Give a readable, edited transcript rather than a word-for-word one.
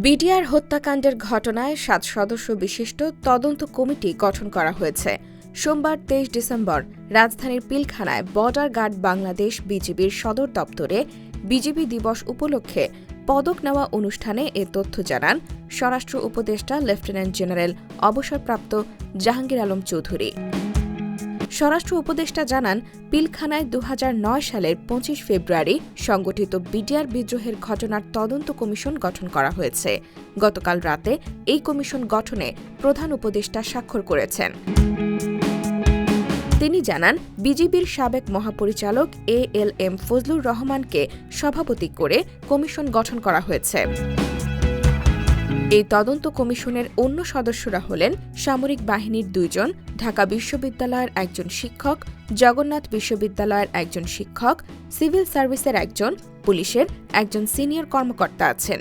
BDR হত্যাকাণ্ডের ঘটনায় ৭ সদস্য বিশিষ্ট তদন্ত কমিটি গঠন করা হয়েছে। সোমবার ২৩ ডিসেম্বর রাজধানীর পিলখানায় বর্ডার গার্ড বাংলাদেশ বিজিবির সদর দপ্তরে বিজিবি দিবস উপলক্ষে পদক নেওয়া অনুষ্ঠানে এ তথ্য জানান স্বরাষ্ট্র উপদেষ্টা লেফটেন্যান্ট জেনারেল অবসরপ্রাপ্ত জাহাঙ্গীর আলম চৌধুরী। স্বরাষ্ট্র উপদেষ্টা জানান, পিলখানায় ২০০৯ সালের ২৫ ফেব্রুয়ারি সংগঠিত বিডিআর বিদ্রোহের ঘটনার তদন্ত কমিশন গঠন করা হয়েছে। গতকাল রাতে এই কমিশন গঠনে প্রধান উপদেষ্টা স্বাক্ষর করেছেন। তিনি জানান, বিজিবির সাবেক মহাপরিচালক ALM ফজলুর রহমানকে সভাপতি করে কমিশন গঠন করা হয়েছে। এই তদন্ত কমিশনের অন্য সদস্যরা হলেন সামরিক বাহিনীর ২ জন, ঢাকা বিশ্ববিদ্যালয়ের একজন শিক্ষক, জগন্নাথ বিশ্ববিদ্যালয়ের একজন শিক্ষক, সিভিল সার্ভিসের একজন, পুলিশের একজন সিনিয়র কর্মকর্তা আছেন।